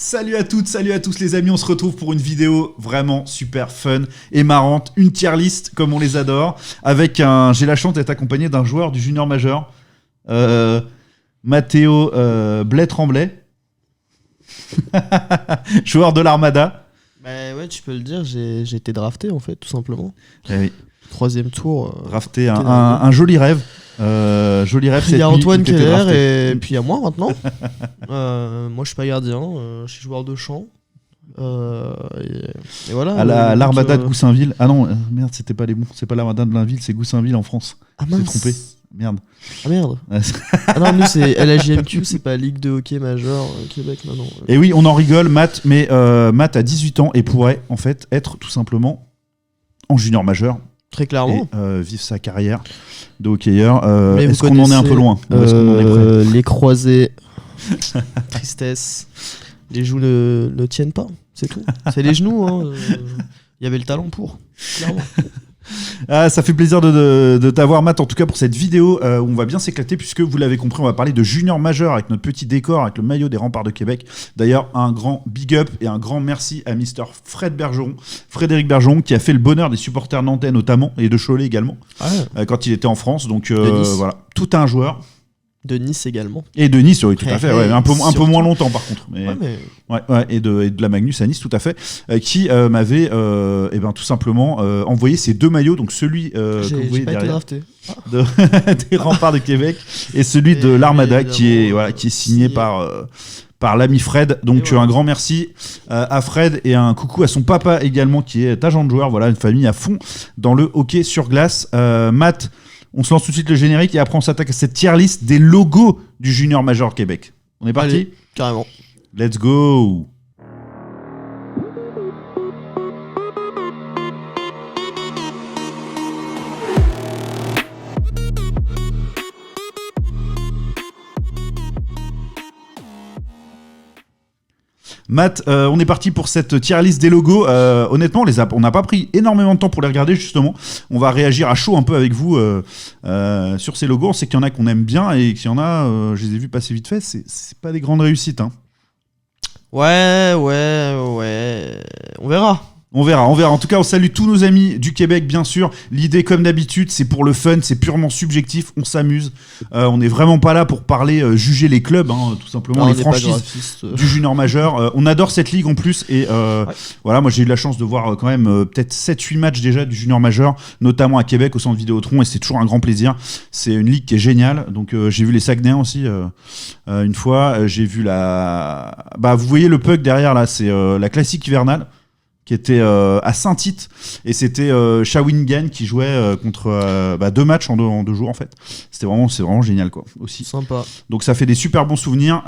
Salut à toutes, salut à tous les amis, on se retrouve pour une vidéo vraiment super fun et marrante, une tier list comme on les adore, avec j'ai la chance d'être accompagné d'un joueur du junior majeur, Mathéo Blais-Tremblay, joueur de l'Armada. Bah ouais, tu peux le dire, j'ai été drafté en fait, tout simplement. Eh oui. 3e tour. Drafté, un joli rêve. Joli rêve. Il y a Antoine qui est derrière et puis il y a moi maintenant. Moi je suis pas gardien, je suis joueur de champ. Et voilà. À l'Armada de Goussainville. Ah non, merde, c'était pas les bons. C'est pas l'Armada de Blainville, c'est Goussainville en France. Ah mince. Je trompé. Merde. Ah merde. Ah non, nous c'est LHJMQ, c'est pas Ligue de hockey majeur Québec maintenant. Et oui, on en rigole, Matt, mais Matt a 18 ans et pourrait en fait être tout simplement en junior majeur. Très clairement. Et vivre sa carrière de hockeyeur. Est-ce qu'on en est un peu loin ou est-ce qu'on en est prêt? Les croisés, tristesse, les joues ne tiennent pas, c'est tout. C'est les genoux, hein. Il y avait le talent pour, clairement. Ah, ça fait plaisir de t'avoir, Matt, en tout cas pour cette vidéo où on va bien s'éclater, puisque vous l'avez compris, on va parler de junior majeur avec notre petit décor, avec le maillot des Remparts de Québec. D'ailleurs, un grand big up et un grand merci à Mr. Frédéric Bergeron, qui a fait le bonheur des supporters nantais notamment, et de Cholet également, quand il était en France. Donc voilà, tout un joueur. De Nice également. Et de Nice, oui, tout à fait. Ouais, un peu moins longtemps par contre. Mais, et de la Magnus à Nice, tout à fait. Qui m'avait tout simplement envoyé ces deux maillots. Donc celui que vous voyez derrière des Remparts de Québec et celui de l'Armada qui est signé par l'ami Fred. Donc un grand merci à Fred et un coucou à son papa également qui est agent de joueur. Voilà, une famille à fond dans le hockey sur glace. Matt, on se lance tout de suite le générique et après on s'attaque à cette tier list des logos du Junior Major Québec. On est parti ? Allez, carrément. Let's go. Matt, on est parti pour cette tier list des logos. Honnêtement, on n'a pas pris énormément de temps pour les regarder, justement. On va réagir à chaud un peu avec vous sur ces logos. On sait qu'il y en a qu'on aime bien et qu'il y en a, je les ai vus passer vite fait, c'est pas des grandes réussites. Hein. Ouais. On verra. On verra. En tout cas, on salue tous nos amis du Québec, bien sûr. L'idée, comme d'habitude, c'est pour le fun, c'est purement subjectif, on s'amuse. On n'est vraiment pas là pour parler, juger les clubs, hein, tout simplement, les franchises du junior majeur. On adore cette ligue en plus. Et voilà, moi j'ai eu la chance de voir quand même peut-être 7-8 matchs déjà du junior majeur, notamment à Québec au centre Vidéotron, et c'est toujours un grand plaisir. C'est une ligue qui est géniale. Donc j'ai vu les Saguenayens aussi une fois. J'ai vu vous voyez le puck derrière là, c'est la classique hivernale, qui était à Saint-Tite, et c'était Shawinigan qui jouait contre 2 matchs en 2 jours en fait. C'est vraiment génial quoi aussi. Sympa. Donc ça fait des super bons souvenirs.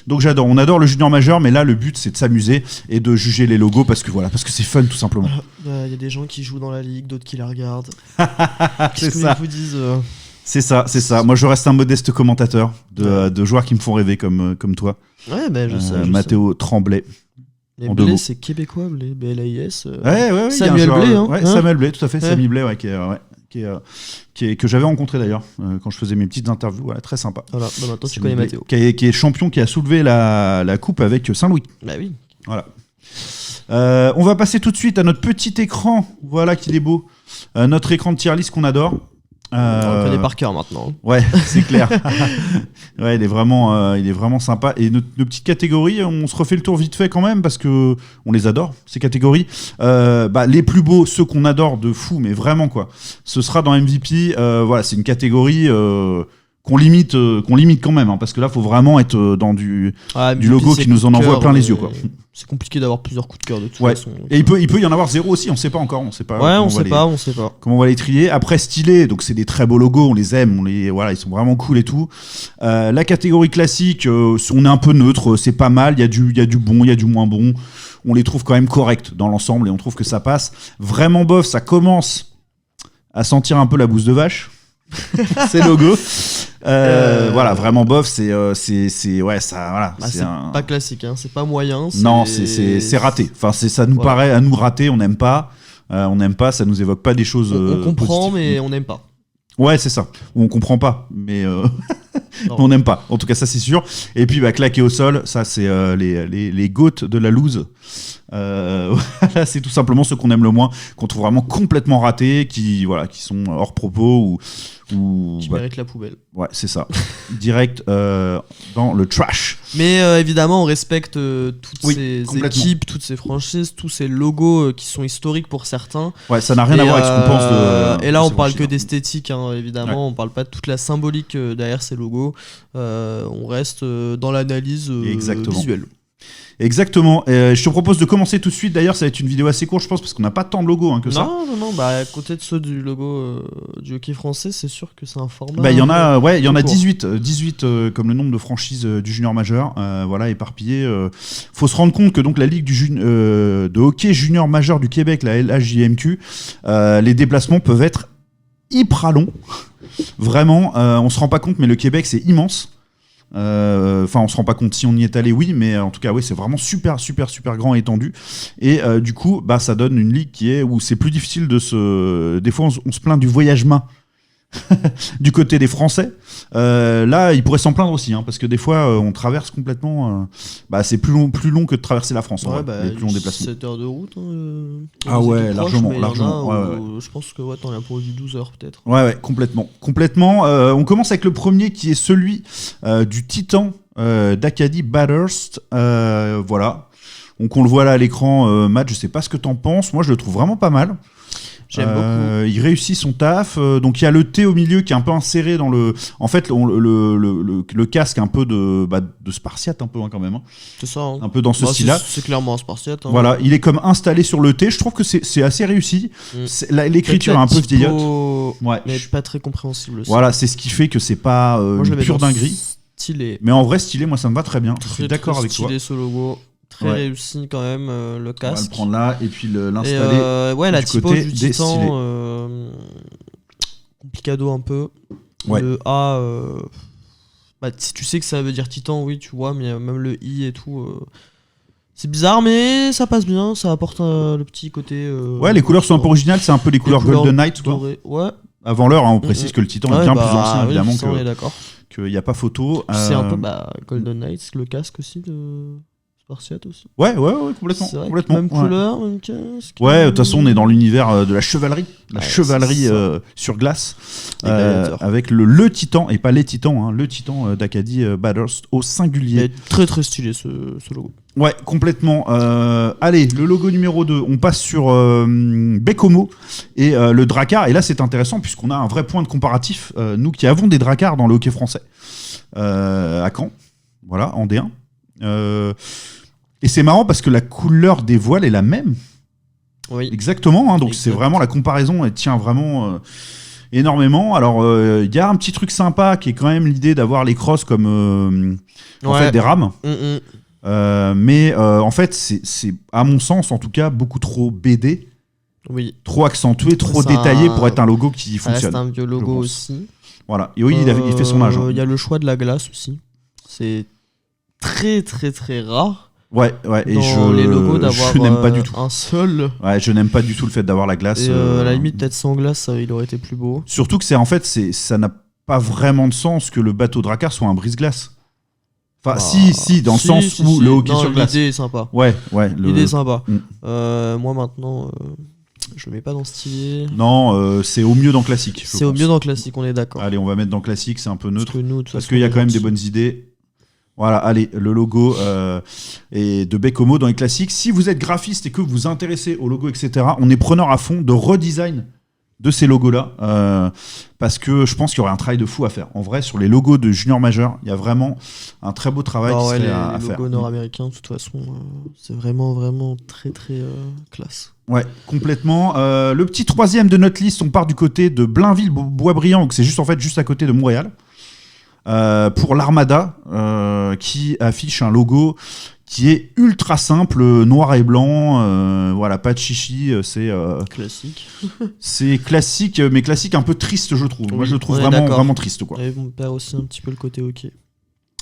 Donc on adore le junior majeur, mais là le but c'est de s'amuser et de juger les logos parce que c'est fun tout simplement. Il y a des gens qui jouent dans la ligue, d'autres qui la regardent. C'est ça. Ça. Vous disent, C'est ça. Moi je reste un modeste commentateur de joueurs qui me font rêver comme toi. Ouais, je sais. Mathéo Tremblay. Les Blais, c'est québécois, les BLAIS. Ouais, Samuel Blais, hein. Samuel Blais, tout à fait. Samy Blais, que j'avais rencontré d'ailleurs quand je faisais mes petites interviews. Voilà, très sympa. Voilà, maintenant tu connais Mathéo. Qui est champion, qui a soulevé la coupe avec Saint-Louis. Bah oui. Voilà. On va passer tout de suite à notre petit écran. Voilà qu'il est beau. Notre écran de tier list qu'on adore. On le connaît par cœur maintenant. Ouais, c'est clair. Ouais, il est vraiment sympa. Et nos petites catégories, on se refait le tour vite fait quand même parce que on les adore ces catégories. Les plus beaux, ceux qu'on adore de fou, mais vraiment quoi. Ce sera dans MVP. Voilà, c'est une catégorie qu'on limite quand même, hein, parce que là, faut vraiment être dans du logo qui nous en envoie plein les yeux, quoi. C'est compliqué d'avoir plusieurs coups de cœur de toute façon. Et il peut y en avoir 0 aussi, on sait pas encore, on sait pas. On sait pas. Comment on va les trier. Après, stylé, donc c'est des très beaux logos, on les aime, ils sont vraiment cool et tout. La catégorie classique, on est un peu neutre, c'est pas mal, il y a du bon, il y a du moins bon. On les trouve quand même corrects dans l'ensemble et on trouve que ça passe. Vraiment bof, ça commence à sentir un peu la bouse de vache. Ces logos. Voilà, vraiment bof, c'est pas classique, hein, c'est pas moyen. Non, c'est raté. Enfin, ça nous paraît à nous raté, on n'aime pas, ça nous évoque pas des choses. On comprend, positives. mais on n'aime pas. Ouais, c'est ça. On comprend pas, mais On n'aime pas. En tout cas, ça c'est sûr. Et puis claquer au sol, ça c'est les goats de la loose. Voilà, c'est tout simplement ceux qu'on aime le moins, qu'on trouve vraiment complètement ratés, qui sont hors propos ou qui méritent la poubelle. Ouais, c'est ça. Direct dans le trash. Mais évidemment, on respecte toutes ces équipes, toutes ces franchises, tous ces logos qui sont historiques pour certains. Ouais, ça n'a rien à voir avec ce qu'on pense de. Et là, on parle que d'esthétique, hein, évidemment. On parle pas de toute la symbolique derrière ces logos. On reste dans l'analyse visuelle. Exactement. Je te propose de commencer tout de suite. D'ailleurs, ça va être une vidéo assez courte, je pense, parce qu'on n'a pas tant de logos que ça. Non. À côté de ceux du logo du hockey français, c'est sûr que c'est un format. Il y en a 18 comme le nombre de franchises du junior majeur, éparpillées. Faut se rendre compte que donc la ligue de hockey junior majeur du Québec, la LHJMQ, les déplacements peuvent être hyper longs. Vraiment, on se rend pas compte, mais le Québec c'est immense. On se rend pas compte si on y est allé, oui, mais en tout cas, oui, c'est vraiment super grand et étendu. Et du coup, ça donne une ligue où c'est plus difficile des fois, on se plaint du voyage main du côté des Français. Là, ils pourraient s'en plaindre aussi, parce que des fois, on traverse complètement. C'est plus long que de traverser la France. Les plus longs déplacements. 7 heures de route. Largement. Je pense que t'en as pour du 12 heures peut-être. Ouais, complètement. On commence avec le premier qui est celui du Titan d'Acadie Bathurst. Voilà. Donc on le voit là à l'écran, Matt, je sais pas ce que t'en penses. Moi, je le trouve vraiment pas mal. J'aime beaucoup. Il réussit son taf. Donc il y a le T au milieu qui est un peu inséré dans le. En fait, le casque un peu de Spartiate un peu quand même. C'est ça. Un peu dans ce style-là. C'est clairement un Spartiate. Voilà, il est comme installé sur le T. Je trouve que c'est assez réussi. L'écriture est un peu vieillotte. Mais pas très compréhensible aussi. Voilà, c'est ce qui fait que c'est pas une pure dinguerie. Stylé. Mais en vrai, stylé, moi ça me va très bien. Je suis d'accord avec toi. Stylé ce logo. Très réussi quand même, le casque. On va le prendre là et puis l'installer. La typo du Titan, complicado un peu. Le A, si tu sais que ça veut dire Titan, oui, tu vois, mais même le I et tout, c'est bizarre, mais ça passe bien, ça apporte le petit côté. Les couleurs sont un peu originales, c'est un peu les couleurs Golden Knight, quoi. Ouais. Avant l'heure, on précise que le Titan est bien plus ancien, évidemment, on est d'accord. Qu'il n'y a pas photo. C'est un peu Golden Knights, le casque aussi de Spartiate aussi. Ouais, complètement. C'est vrai même couleur, même casque. Ouais, de toute façon, on est dans l'univers de la chevalerie. La chevalerie sur glace. Avec le Titan, et pas les Titans, le Titan d'Acadie Bathurst au singulier. Mais très très stylé ce logo. Ouais, complètement. Allez, le logo numéro 2, on passe sur Baie-Comeau et le Drakkar. Et là, c'est intéressant puisqu'on a un vrai point de comparatif, nous qui avons des Drakkars dans le hockey français, à Caen, voilà, en D1. Et c'est marrant parce que la couleur des voiles est la même. Oui. Exactement, donc c'est vraiment la comparaison, elle tient vraiment énormément. Alors, il y a un petit truc sympa qui est quand même l'idée d'avoir les crosses comme en fait, des rames. Mais en fait, c'est à mon sens, en tout cas, beaucoup trop BD. Oui. Trop accentué, trop détaillé pour être un logo qui fonctionne. C'est un vieux logo aussi. Voilà. Et oui, il fait son âge. Il y a le choix de la glace aussi. C'est très très très rare. Ouais, et les logos d'avoir n'aime pas du tout. Un seul. Ouais, je n'aime pas du tout le fait d'avoir la glace. Et à la limite, peut-être sans glace, il aurait été plus beau. Surtout que ça n'a pas vraiment de sens que le bateau Drakkar soit un brise-glace. Enfin, dans le sens où le hockey sur glace. L'idée est sympa. Ouais. L'idée est sympa. Moi maintenant, je le mets pas dans stylé. Non, c'est au mieux dans classique. C'est au mieux dans classique, on est d'accord. Allez, on va mettre dans classique, c'est un peu neutre. Parce qu'il y a quand même des bonnes idées. Voilà, allez, le logo est de Baie-Comeau dans les classiques. Si vous êtes graphiste et que vous vous intéressez au logo, etc., on est preneur à fond de redesign de ces logos-là, parce que je pense qu'il y aurait un travail de fou à faire. En vrai, sur les logos de junior majeur, il y a vraiment un très beau travail à faire. Les logos nord-américains, de toute façon, c'est vraiment, vraiment très, très classe. Ouais, complètement. Le petit troisième de notre liste, on part du côté de Blainville-Boisbriand, donc c'est juste à côté de Montréal. Pour l'Armada, qui affiche un logo qui est ultra simple, noir et blanc, voilà, pas de chichi, c'est classique. C'est classique, mais classique un peu triste, je trouve. Moi, je le trouve vraiment triste, quoi. Et on perd aussi un petit peu le côté hockey.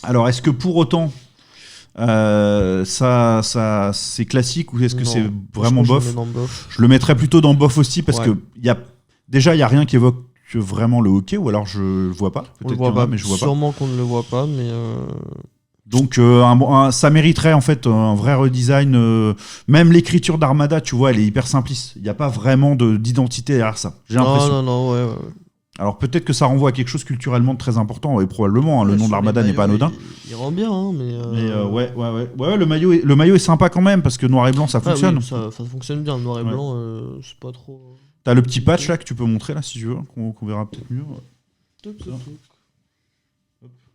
Alors, est-ce que pour autant ça c'est classique ou est-ce que c'est vraiment bof? Je le mettrais plutôt dans bof aussi parce que il y a rien qui évoque que vraiment le hockey, ou alors je le vois pas. On le voit pas, mais je vois pas. Sûrement qu'on ne le voit pas, mais. Donc ça mériterait en fait un vrai redesign. Même l'écriture d'Armada, tu vois, elle est hyper simpliste. Il n'y a pas vraiment d'identité derrière ça. J'ai l'impression. Non, ouais. Alors peut-être que ça renvoie à quelque chose culturellement de très important, et probablement, le nom de l'Armada n'est pas anodin. Il rend bien, hein, mais ouais, le maillot est sympa quand même, parce que noir et blanc, ça fonctionne. Oui, ça fonctionne bien, le noir et blanc, c'est pas trop... T'as le petit patch là que tu peux montrer, là, si tu veux, qu'on verra peut-être mieux.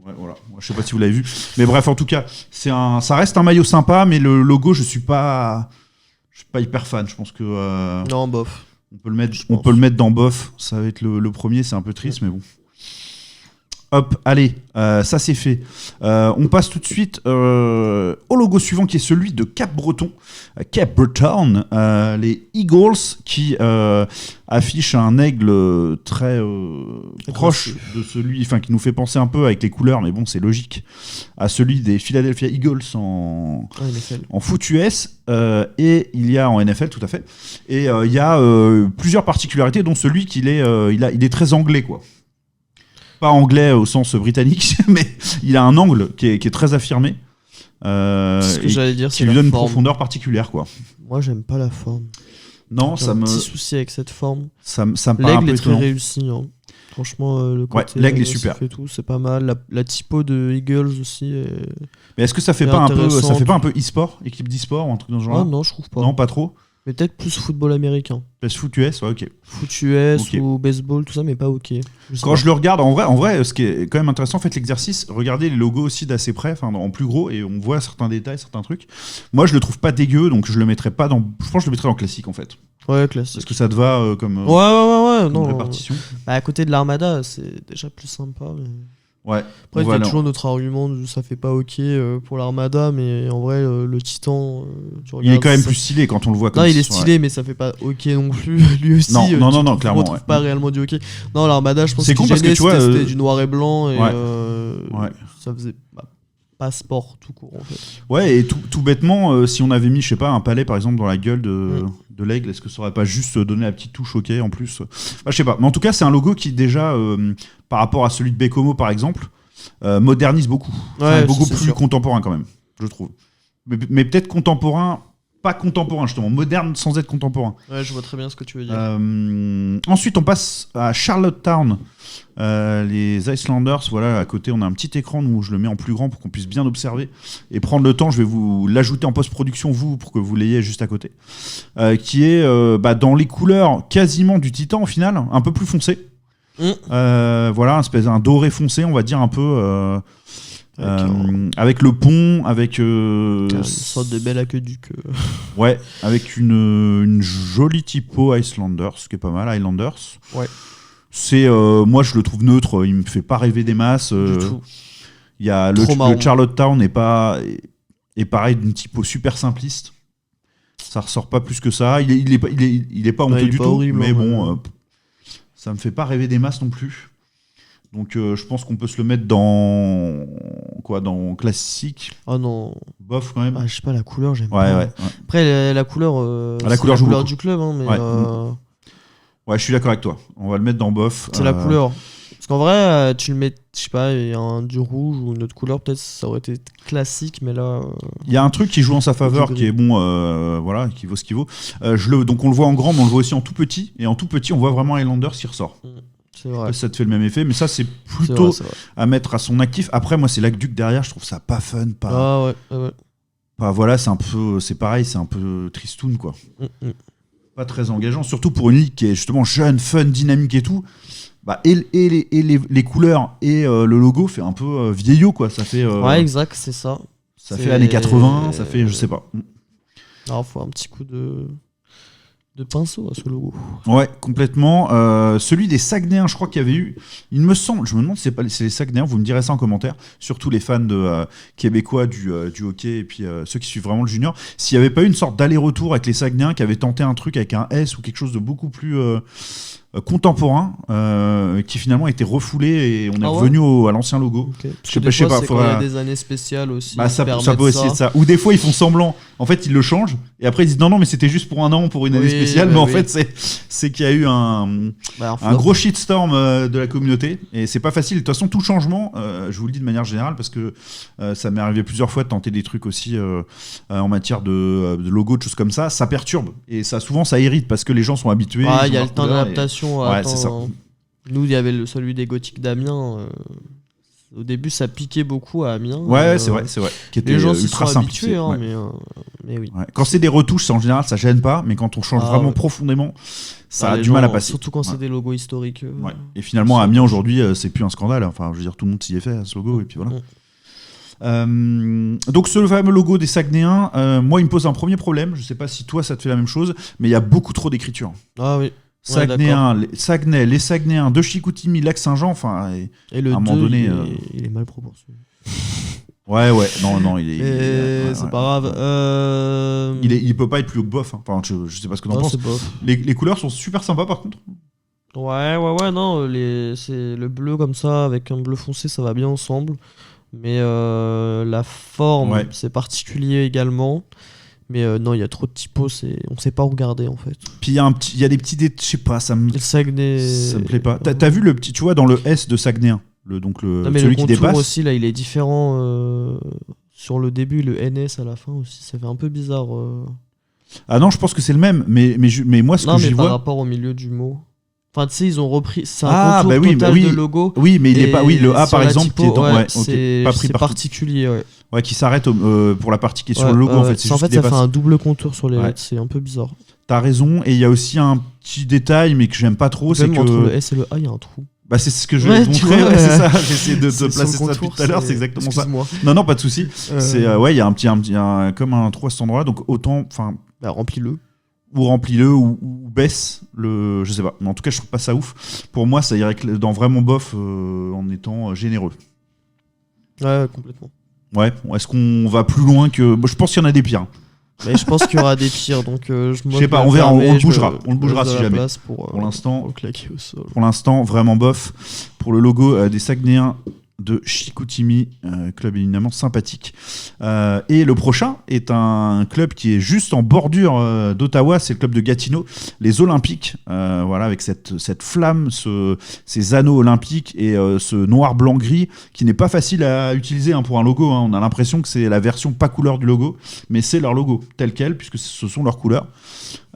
Ouais, voilà. Je sais pas si vous l'avez vu. Mais bref, en tout cas, ça reste un maillot sympa, mais le logo, je suis pas hyper fan. Je pense que... Non, bof. On peut le mettre dans bof, ça va être le premier, c'est un peu triste, mais bon. Hop, allez, ça c'est fait. On passe tout de suite au logo suivant qui est celui de Cap-Breton. Cap-Breton, les Eagles qui affichent un aigle très proche de celui, enfin qui nous fait penser un peu avec les couleurs, mais bon c'est logique, à celui des Philadelphia Eagles en foot US, et il y a en NFL tout à fait, et il y a plusieurs particularités, dont celui qu'il est, il est très anglais quoi. Pas anglais au sens britannique, mais il a un angle qui est très affirmé. Ce que j'allais dire, qui lui donne une profondeur particulière, quoi. Moi, j'aime pas la forme. Non, j'ai un petit souci avec cette forme. Ça me paraît un peu l'aigle est étonnant. très réussi. Hein. Franchement, le côté l'aigle est super. Tout, c'est pas mal. La typo de Eagles aussi. Mais est-ce que ça fait pas un peu e-sport, équipe d'e-sport ou un truc dans ce genre-là ? Non, je trouve pas. Non, pas trop. Mais peut-être plus football américain. Plus foot US, ouais, ok. Foot US ou baseball, tout ça, mais pas ok. Quand je le regarde, en vrai, ce qui est quand même intéressant, faites l'exercice, regardez les logos aussi d'assez près, en plus gros, et on voit certains détails, certains trucs. Moi, je le trouve pas dégueu, donc je le mettrais pas dans. Je pense que je le mettrais dans classique, en fait. Ouais, classique. Est-ce que ça te va comme non, répartition à côté de l'Armada, c'est déjà plus sympa. Mais... Ouais. Après, il y a toujours notre argument de ça fait pas ok pour l'Armada, mais en vrai, le Titan. Il est quand même plus stylé quand on le voit comme ça. Non, il est stylé, mais ça fait pas ok non plus. Lui aussi, non, clairement. On retrouve pas réellement du ok. Non, l'Armada, je pense que c'était du noir et blanc et ça faisait pas sport tout court en fait. Ouais, et tout bêtement, si on avait mis, je sais pas, un palais par exemple dans la gueule de l'aigle, est-ce que ça aurait pas juste donné la petite touche ok en plus je sais pas, mais en tout cas c'est un logo qui déjà par rapport à celui de Bécomo par exemple modernise beaucoup, beaucoup plus contemporain quand même, je trouve, mais peut-être contemporain, pas contemporain justement, moderne sans être contemporain. Ouais, je vois très bien ce que tu veux dire. Ensuite on passe à Charlottetown, les Icelanders. Voilà, à côté on a un petit écran où je le mets en plus grand pour qu'on puisse bien observer et prendre le temps. Je vais vous l'ajouter en post-production pour que vous l'ayez juste à côté, qui est dans les couleurs quasiment du Titan au final, un peu plus foncé. Voilà, un doré foncé, on va dire un peu avec le pont, avec une sorte de bel aqueduc. Ouais, avec une jolie typo Icelanders, ce qui est pas mal. Highlanders. Ouais. C'est moi je le trouve neutre, il me fait pas rêver des masses. Du tout. Il y a le Charlottetown est pareil, d'une typo super simpliste. Ça ressort pas plus que ça. Il est pas honteux du tout, horrible, mais bon, ça me fait pas rêver des masses non plus. Donc je pense qu'on peut se le mettre dans classique. Ah non. Bof quand même. Je sais pas, la couleur j'aime pas. Ouais. Après la couleur, la couleur du club, hein, mais. Ouais, je suis d'accord avec toi. On va le mettre dans bof. C'est la couleur. Parce qu'en vrai, tu le mets, je sais pas, il y a du rouge ou une autre couleur, peut-être ça aurait été classique, mais là. Il y a un truc qui joue en sa faveur, qui est bon, voilà, qui vaut ce qu'il vaut. Donc on le voit en grand, mais on le voit aussi en tout petit. Et en tout petit, on voit vraiment Highlanders qui ressort. C'est vrai. Ça te fait le même effet, mais ça c'est plutôt à mettre à son actif. Après, moi, c'est l'aqueduc derrière, je trouve ça pas fun, pas. Ah ouais. Voilà, c'est pareil, c'est un peu tristoun, quoi. Pas très engageant, surtout pour une ligue qui est justement jeune, fun, dynamique et tout. Les couleurs et le logo fait un peu vieillot, quoi. Ça fait. Ouais, exact, c'est ça. Ça fait années 80, ça fait, je sais pas. Alors, faut un petit coup de pinceau à ce logo. Ouais, complètement. Celui des Saguenayens, je crois qu'il y avait eu. Il me semble, je me demande si c'est les Saguenayens, vous me direz ça en commentaire. Surtout les fans québécois du hockey et puis ceux qui suivent vraiment le junior. S'il n'y avait pas eu une sorte d'aller-retour avec les Saguenayens qui avaient tenté un truc avec un S ou quelque chose de beaucoup plus contemporain qui finalement a été refoulé et on est revenu à l'ancien logo. Okay. Je sais pas, il y a des années spéciales aussi. Bah, ça peut aussi être ça. Ou des fois ils font semblant. En fait, ils le changent et après ils disent non mais c'était juste pour un an, pour une année spéciale. Mais en fait c'est qu'il y a eu un gros shitstorm de la communauté et c'est pas facile. De toute façon, tout changement, je vous le dis de manière générale parce que ça m'est arrivé plusieurs fois de tenter des trucs aussi en matière de logo, de choses comme ça. Ça perturbe et ça irrite parce que les gens sont habitués. Il y a le temps d'adaptation. C'est ça. Nous, il y avait celui des Gothiques d'Amiens. Au début, ça piquait beaucoup à Amiens. C'est vrai. Qui était les gens s'y ultra sont habitués, mais oui. Ouais. Quand c'est des retouches, en général, ça gêne pas, mais quand on change vraiment profondément, ça a du mal à passer. Surtout quand c'est des logos historiques. Et finalement, Amiens aujourd'hui, c'est plus un scandale. Enfin, je veux dire, tout le monde s'y est fait à ce logo, et puis voilà. Donc ce fameux logo des Saguenayens, moi il me pose un premier problème, je sais pas si toi ça te fait la même chose, mais il y a beaucoup trop d'écriture. Ah oui. Saguenayens, les Saguenayens de Chicoutimi, Lac-Saint-Jean, enfin et le à un moment donné, il est mal proportionné. Non, il est. C'est pas grave. Il peut pas être plus haut que bof. Hein. Enfin, je sais pas ce que t'en penses. Les couleurs sont super sympas par contre. Ouais, non, c'est le bleu comme ça avec un bleu foncé, ça va bien ensemble. Mais la forme, c'est particulier également. Mais non, il y a trop de typos, on sait pas où regarder en fait. Puis il y a des petits je sais pas, ça me plaît pas. T'as vu le petit, tu vois, dans le S de Saguenayen, celui qui dépasse aussi, là, il est différent sur le début, le NS à la fin aussi, ça fait un peu bizarre. Ah non, je pense que c'est le même, mais moi ce que j'y vois. Par rapport au milieu du mot. Enfin, tu sais, ils ont repris. C'est un contour total de logo. Oui, mais il est pas. Oui, le A par exemple, typo, qui est pas pris particulier. Ouais, qui s'arrête pour la partie qui est sur le logo. En fait, ça fait un double contour sur les lettres. C'est un peu bizarre. T'as raison. Et il y a aussi un petit détail, mais que j'aime pas trop, c'est que entre le S et le A, il y a un trou. Bah c'est ce que je vais te montrer. C'est ça. J'ai essayé de te placer ça depuis tout à l'heure. C'est exactement ça. Non, pas de souci. C'est il y a un petit comme un trou à cet endroit. Donc autant, enfin, remplis-le. Ou remplis-le ou baisse le, je sais pas, mais en tout cas je trouve pas ça ouf. Pour moi ça irait dans vraiment bof en étant généreux. Ouais, complètement. Ouais, est-ce qu'on va plus loin que, je pense qu'il y en a des pires. Mais je pense qu'il y aura des pires, donc je sais pas, on verra, on le bougera si jamais. Pour l'instant, le claquer au sol. Pour l'instant vraiment bof. Pour le logo des Saguenayens de Chicoutimi, club évidemment sympathique. Et le prochain est un club qui est juste en bordure d'Ottawa, c'est le club de Gatineau, les Olympiques, voilà, avec cette flamme, ces anneaux olympiques et ce noir, blanc, gris qui n'est pas facile à utiliser pour un logo. On a l'impression que c'est la version pas couleur du logo, mais c'est leur logo tel quel, puisque ce sont leurs couleurs.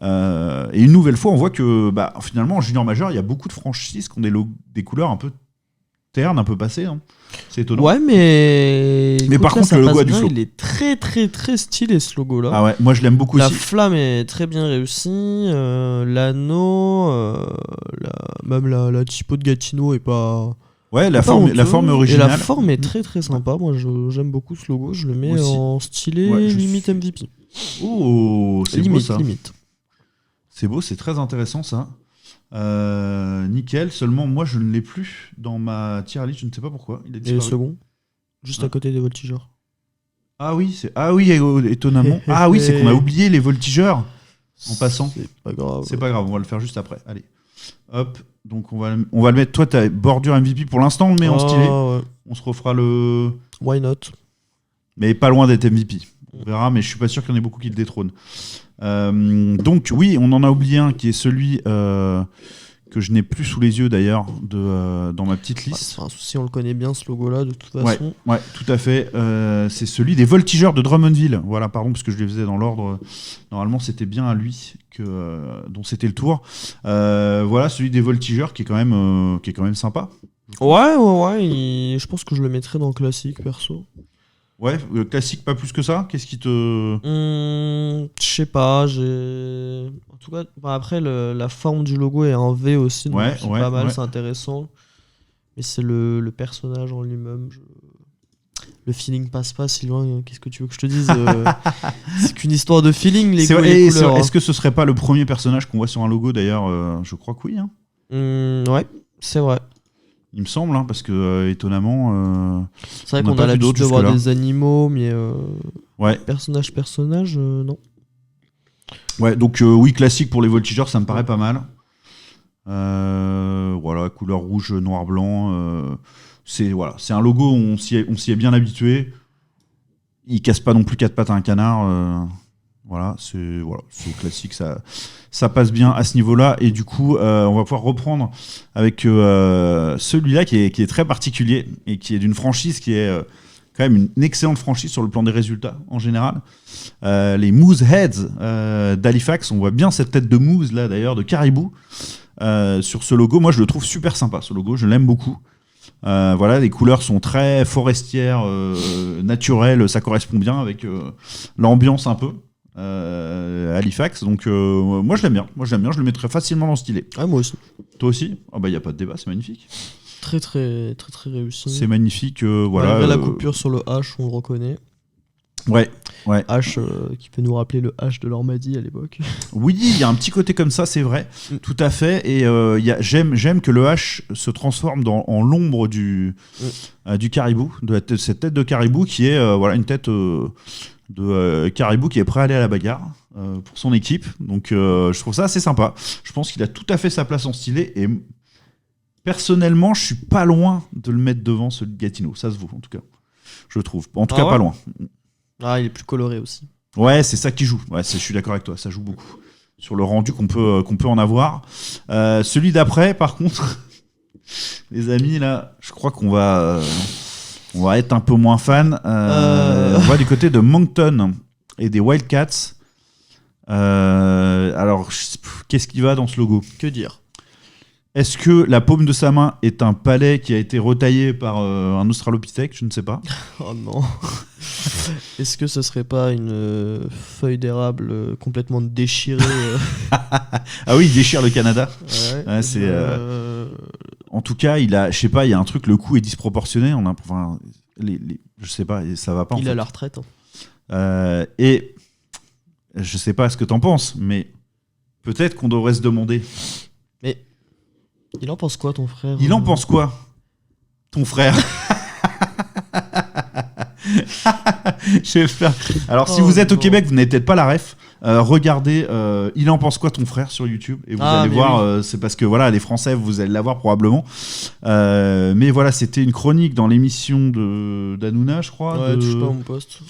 Et une nouvelle fois, on voit que finalement en junior majeur, il y a beaucoup de franchises qui ont des couleurs un peu terne, un peu passé, hein. C'est étonnant. Ouais, mais par contre, le logo a du flow. Il est très très très stylé ce logo là. Ah ouais, moi je l'aime beaucoup aussi. La flamme est très bien réussie, l'anneau, même la typo de Gatineau est pas. Ouais, la forme est originale. Et la forme est très très sympa. Moi j'aime beaucoup ce logo. Je le mets en stylé limite MVP. Oh, c'est beau ça. Limite. C'est beau, c'est très intéressant ça. Nickel, seulement moi je ne l'ai plus dans ma tier list, je ne sais pas pourquoi. Il est disparu. Et le second, juste à côté des voltigeurs. Ah oui, étonnamment. Ah oui, c'est qu'on a oublié les voltigeurs en passant. C'est pas grave. C'est pas grave, on va le faire juste après. Allez, hop. Donc on va le mettre. Toi, t'as bordure MVP pour l'instant, on le met en stylé. Ouais. On se refera le. Why not? Mais pas loin d'être MVP. On verra, mais je suis pas sûr qu'il y en ait beaucoup qui le détrônent. Donc oui, on en a oublié un qui est celui que je n'ai plus sous les yeux d'ailleurs dans ma petite liste. C'est un souci, on le connaît bien ce logo-là de toute façon. Ouais, tout à fait. C'est celui des voltigeurs de Drummondville. Voilà, pardon, parce que je les faisais dans l'ordre. Normalement, c'était bien à lui dont c'était le tour. Voilà, celui des voltigeurs qui est quand même sympa. Ouais. Je pense que je le mettrais dans le classique perso. Ouais, classique pas plus que ça. Qu'est-ce qui te... Je sais pas, en tout cas, après la forme du logo est en V aussi, donc c'est pas mal, c'est intéressant. Mais c'est le personnage en lui-même. Le feeling passe pas, Sylvain, qu'est-ce que tu veux que je te dise? C'est qu'une histoire de feeling, les couleurs. Est-ce que ce serait pas le premier personnage qu'on voit sur un logo d'ailleurs? Je crois que oui. Hein. Ouais, c'est vrai. Il me semble, hein, parce que étonnamment. C'est vrai qu'on a l'habitude de voir des animaux, mais personnage, non. Ouais, donc oui, classique pour les voltigeurs, ça me paraît pas mal. Voilà, couleur rouge, noir, blanc. C'est un logo, on s'y est bien habitué. Il casse pas non plus 4 pattes à un canard. Voilà, c'est classique, ça passe bien à ce niveau-là. Et du coup, on va pouvoir reprendre avec celui-là qui est très particulier et qui est d'une franchise qui est quand même une excellente franchise sur le plan des résultats en général. Les Moose Heads d'Halifax, on voit bien cette tête de moose là d'ailleurs, de caribou sur ce logo. Moi, je le trouve super sympa, ce logo, je l'aime beaucoup. Voilà, les couleurs sont très forestières, naturelles, ça correspond bien avec l'ambiance un peu Halifax. Donc moi je l'aime bien, je le mettrais facilement dans le stylet. Ah, moi aussi. Toi aussi? Ah bah y a pas de débat, c'est magnifique. Très très très très réussi. C'est magnifique, voilà. Malgré la coupure sur le H, on le reconnaît. Ouais. H qui peut nous rappeler le H de Normandie à l'époque. Oui, il y a un petit côté comme ça, c'est vrai, tout à fait. Et j'aime que le H se transforme en l'ombre du caribou, de cette tête de caribou qui est une tête de caribou qui est prêt à aller à la bagarre pour son équipe. Donc je trouve ça assez sympa. Je pense qu'il a tout à fait sa place en stylet et personnellement, je suis pas loin de le mettre devant celui de Gatineau. Ça se vaut en tout cas, je trouve. En tout cas, pas loin. Ah, il est plus coloré aussi. Ouais, c'est ça qui joue. Ouais, je suis d'accord avec toi, ça joue beaucoup sur le rendu qu'on peut en avoir. Celui d'après, par contre, les amis, là, je crois qu'on va être un peu moins fan. On va du côté de Moncton et des Wildcats. Alors, qu'est-ce qui va dans ce logo? Que dire? Est-ce que la paume de sa main est un palais qui a été retaillé par un australopithèque? Je ne sais pas. Oh non. Est-ce que ce serait pas une feuille d'érable complètement déchirée Ah oui, il déchire le Canada. Ouais, c'est en tout cas, il y a un truc, le coup est disproportionné. Je sais pas, ça va pas. Il est à la retraite. Et je sais pas ce que t'en penses, mais peut-être qu'on devrait se demander. Mais il en pense quoi, ton frère? Il en pense quoi, ton frère? Alors, si vous êtes au Québec, vous n'avez peut-être pas la ref. Regardez Il en pense quoi, ton frère sur YouTube et vous allez voir. C'est parce que voilà, les Français, vous allez l'avoir probablement. Mais voilà, c'était une chronique dans l'émission d'Hanouna, je crois. Ouais, touche pas mon poste.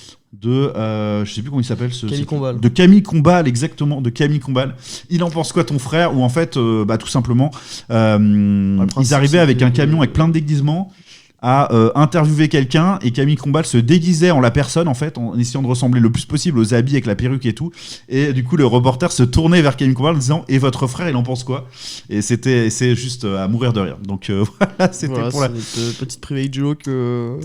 Je sais plus comment il s'appelle. Camille Combal. De Camille Combal, exactement. De Camille Combal. Il en pense quoi, ton frère? Où en fait, tout simplement, ils arrivaient avec un camion avec plein de déguisements à interviewer quelqu'un et Camille Combal se déguisait en la personne en fait en essayant de ressembler le plus possible aux habits avec la perruque et tout, et du coup le reporter se tournait vers Camille Combal en disant et votre frère il en pense quoi, et c'est juste à mourir de rire. Donc voilà, c'était pour la petite private joke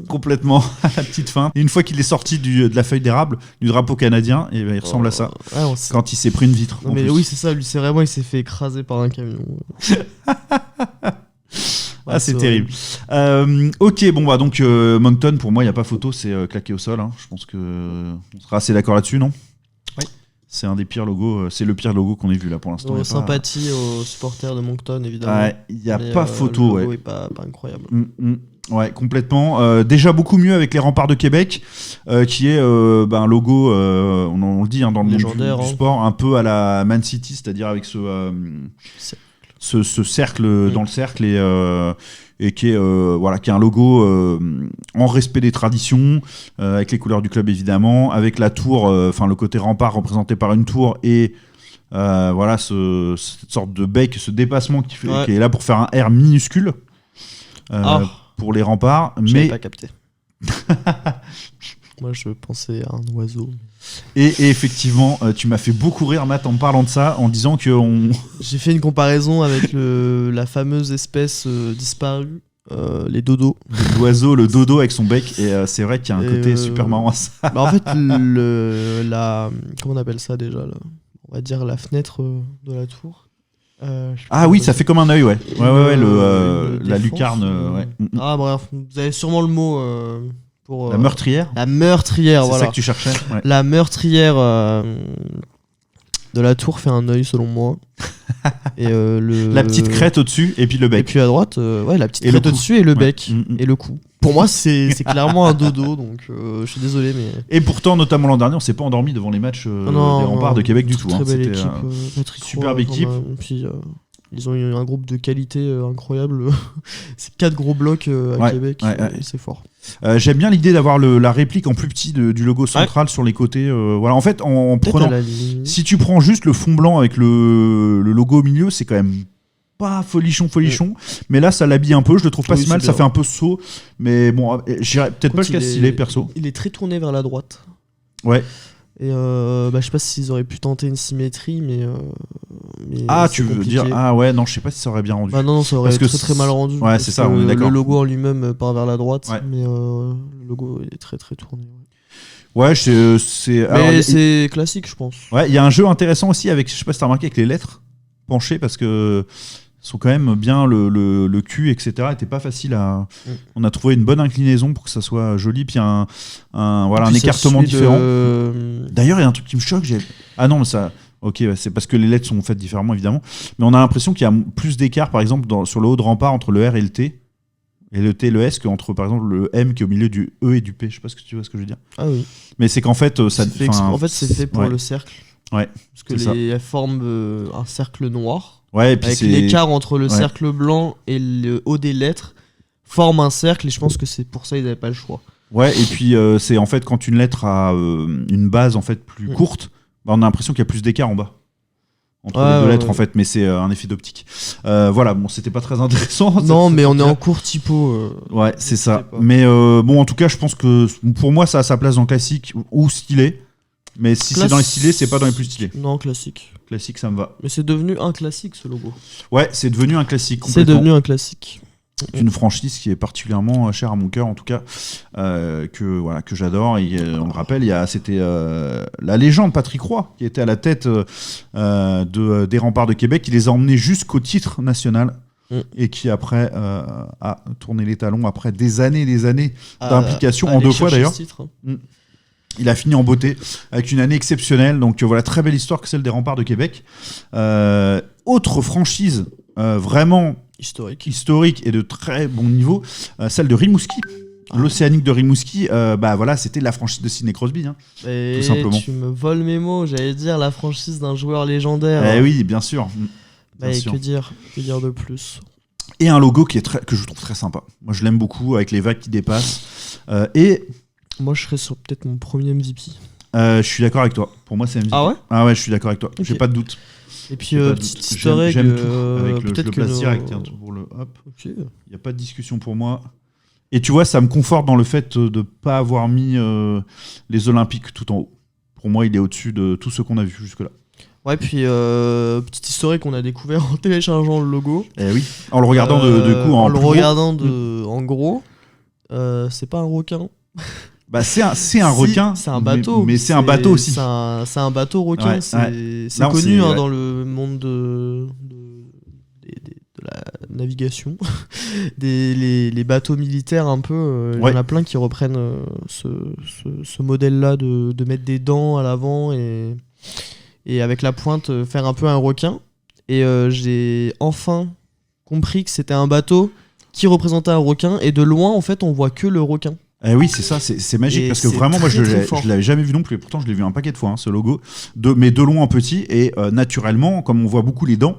complètement à la petite fin. Et une fois qu'il est sorti de la feuille d'érable du drapeau canadien, et il ressemble à ça quand il s'est pris une vitre. Non, mais oui, c'est ça, lui c'est vraiment, il s'est fait écraser par un camion. Ah, c'est terrible. Ok, bon bah donc Moncton, pour moi il n'y a pas photo, c'est claqué au sol. Hein. Je pense que on sera assez d'accord là-dessus, non? Oui. C'est un des pires logos, c'est le pire logo qu'on ait vu là pour l'instant. Sympathie aux supporters de Moncton évidemment. Il n'y a pas photo. Le logo est pas incroyable. Ouais, complètement. Déjà beaucoup mieux avec les Remparts de Québec, qui est un logo, on le dit dans le monde du sport, un peu à la Man City, c'est-à-dire avec ce cercle dans le cercle et qui est un logo en respect des traditions, avec les couleurs du club évidemment, avec la tour, le côté rempart représenté par une tour et cette sorte de bec, ce dépassement qui est là pour faire un R minuscule pour les remparts. J'avais pas capté. Moi je pensais à un oiseau. Et effectivement, tu m'as fait beaucoup rire, Matt, en me parlant de ça, en disant que j'ai fait une comparaison avec la fameuse espèce disparue, les dodos. L'oiseau, le dodo avec son bec, et c'est vrai qu'il y a un côté super marrant à ça. En fait, comment on appelle ça déjà là, on va dire la fenêtre de la tour. Oui, ça fait comme un œil, ouais. La lucarne. Ouais. Ah bref, vous avez sûrement le mot. Pour, la meurtrière. La meurtrière, c'est ça que tu cherchais. Ouais. La meurtrière de la tour fait un œil selon moi. Et la petite crête au-dessus et puis le bec. Et puis à droite, la petite crête au-dessus et le bec et le cou. Pour moi, c'est clairement un dodo, donc je suis désolé. Mais... Et pourtant, notamment l'an dernier, on s'est pas endormi devant les matchs des Remparts de Québec du tout. Très belle équipe, superbe équipe. Puis, Ils ont eu un groupe de qualité incroyable. C'est 4 gros blocs à Québec, c'est fort. J'aime bien l'idée d'avoir la réplique en plus petit du logo central sur les côtés. Voilà, en fait, en prenant, si tu prends juste le fond blanc avec le logo au milieu, c'est quand même pas folichon. Mais là, ça l'habille un peu. Je le trouve pas si mal. Ça fait un peu saut. Mais bon, j'irais peut-être pas jusqu'à stylé, perso. Il est très tourné vers la droite. Ouais. Et je sais pas s'ils auraient pu tenter une symétrie, mais tu veux dire non, je sais pas si ça aurait bien rendu. Bah non, ça aurait très mal rendu. Ouais, c'est ça, on est d'accord. Le logo en lui-même part vers la droite, mais le logo est très très tourné. Ouais, c'est c'est classique, je pense. Ouais, il y a un jeu intéressant aussi avec, je sais pas si t'as remarqué, avec les lettres penchées, parce que sont quand même bien le cul, etc. était pas facile à. On a trouvé une bonne inclinaison pour que ça soit joli, puis un écartement différent. D'ailleurs, il y a un truc qui me choque. Ah non, mais ça. Ok, c'est parce que les lettres sont faites différemment, évidemment. Mais on a l'impression qu'il y a plus d'écart, par exemple, sur le haut de rempart entre le R et le T. Et le T et le S qu'entre, par exemple, le M qui est au milieu du E et du P. Je sais pas si tu vois ce que je veux dire. Ah oui. Mais c'est qu'en fait, ça. En fait, c'est fait pour le cercle. Ouais. Parce que elles forment un cercle noir. Ouais, et puis avec l'écart entre le cercle blanc et le haut des lettres forme un cercle, et je pense que c'est pour ça qu'ils n'avaient pas le choix. Ouais, et puis c'est en fait quand une lettre a une base en fait plus courte, on a l'impression qu'il y a plus d'écart en bas entre les deux lettres en fait, mais c'est un effet d'optique. Voilà, bon, c'était pas très intéressant. Non, mais on est en cours typo. Ouais, c'est ça. Mais bon, en tout cas, je pense que pour moi, ça a sa place dans classique ou stylé. Mais si c'est dans les stylés, c'est pas dans les plus stylés. Non, classique. Classique, ça me va. Mais c'est devenu un classique, ce logo. Ouais, c'est devenu un classique. C'est devenu un classique. Une franchise qui est particulièrement chère à mon cœur, en tout cas, que j'adore. Et on le rappelle, c'était la légende Patrick Roy qui était à la tête des Remparts de Québec, qui les a emmenés jusqu'au titre national. Et qui après a tourné les talons après des années d'implication, en 2 fois d'ailleurs. Il a fini en beauté avec une année exceptionnelle. Donc voilà, très belle histoire que celle des Remparts de Québec. Autre franchise vraiment historique et de très bon niveau, celle de Rimouski. L'Océanique de Rimouski, c'était la franchise de Sidney Crosby, tout simplement. Tu me voles mes mots, j'allais dire la franchise d'un joueur légendaire. Oui, bien sûr. Que dire de plus. Et un logo que je trouve très sympa. Moi, je l'aime beaucoup, avec les vagues qui dépassent. Moi, je serais sur peut-être mon premier MVP. Je suis d'accord avec toi. Pour moi, c'est MVP. Ah ouais ? Ah ouais, je suis d'accord avec toi. Okay. J'ai pas de doute. Et puis, petite histoire j'aime tout. Avec je le place direct. Pour le hop. Il n'y a pas de discussion pour moi. Et tu vois, ça me conforte dans le fait de ne pas avoir mis les Olympiques tout en haut. Pour moi, il est au-dessus de tout ce qu'on a vu jusque-là. Ouais, puis petite historique qu'on a découvert en téléchargeant le logo. Oui, en le regardant en gros, c'est pas un requin. C'est un requin. C'est un bateau. Mais c'est un bateau aussi. C'est un bateau requin. C'est connu dans le monde de la navigation. les bateaux militaires, un peu. Il y en a plein qui reprennent ce modèle-là de mettre des dents à l'avant et avec la pointe faire un peu un requin. Et j'ai enfin compris que c'était un bateau qui représentait un requin, et de loin en fait on voit que le requin. Oui, c'est ça, c'est magique, parce que vraiment moi je l'avais jamais vu non plus, et pourtant je l'ai vu un paquet de fois, ce logo, mais de loin en petit, et naturellement, comme on voit beaucoup les dents,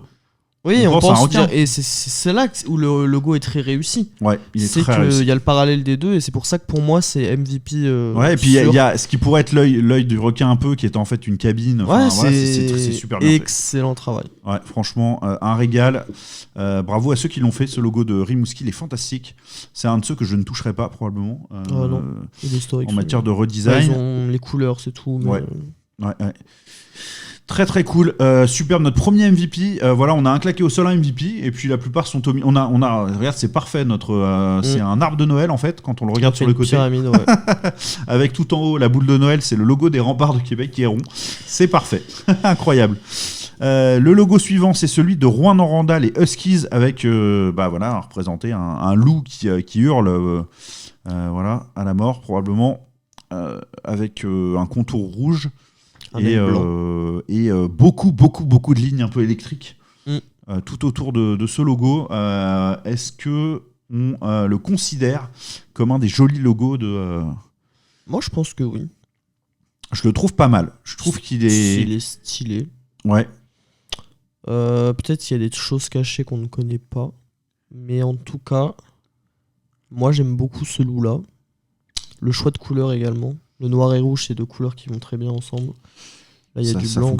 oui, on pense dire, et c'est là où le logo est très réussi. Ouais, il est très réussi. Il y a le parallèle des deux, et c'est pour ça que pour moi c'est MVP. Et puis il y a ce qui pourrait être l'œil du requin un peu, qui est en fait une cabine. C'est super bien excellent fait. Travail. Ouais, franchement, un régal. Bravo à ceux qui l'ont fait. Ce logo de Rimouski, il est fantastique. C'est un de ceux que je ne toucherai pas probablement. Non. En matière de redesign. Ils ont les couleurs, c'est tout. Mais... Ouais. Très très cool, superbe, notre premier MVP. Voilà, on a un claqué au sol, un MVP, et puis la plupart sont au milieu. On a, regarde, c'est parfait, c'est un arbre de Noël en fait, quand on le regarde sur le côté. Pyramide, avec tout en haut la boule de Noël, c'est le logo des Remparts de Québec qui est rond. C'est parfait, incroyable. Le logo suivant, c'est celui de Rouen-Noranda, les Huskies, avec représenté un loup qui hurle, à la mort probablement, avec un contour rouge. Et beaucoup de lignes un peu électriques tout autour de ce logo. Est-ce que on le considère comme un des jolis logos de... Moi, je pense que oui. Je le trouve pas mal. Je trouve qu'il est... Il est stylé. Ouais. Peut-être qu'il y a des choses cachées qu'on ne connaît pas. Mais en tout cas, moi j'aime beaucoup ce loup-là. Le choix de couleurs également. Le noir et rouge, c'est deux couleurs qui vont très bien ensemble. Là, il y a du blanc.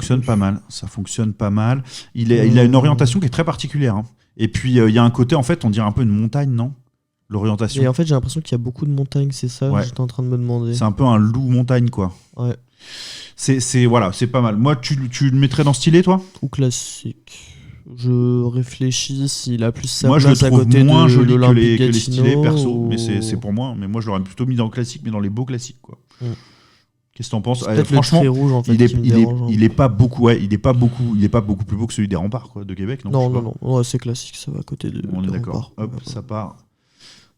Ça fonctionne pas mal. Il a une orientation qui est très particulière. Hein. Et puis, il y a un côté, en fait, on dirait un peu une montagne, non ? L'orientation. Et en fait, j'ai l'impression qu'il y a beaucoup de montagnes, c'est ça que j'étais en train de me demander. C'est un peu un loup montagne, quoi. Ouais. C'est pas mal. Moi, tu le mettrais dans stylé, toi ? Ou classique. Je réfléchis s'il a plus sa place à côté de Moi, je le trouve moins joli que les stylés, perso. Mais c'est pour moi. Mais moi, je l'aurais plutôt mis dans le classique, mais dans les beaux classiques, quoi. Qu'est-ce que t'en penses ? Franchement, le rouge, en fait, il est pas beaucoup plus beau que celui des remparts, quoi, de Québec, non ? Non. Ouais, c'est classique, ça va à côté de. On est d'accord. Hop,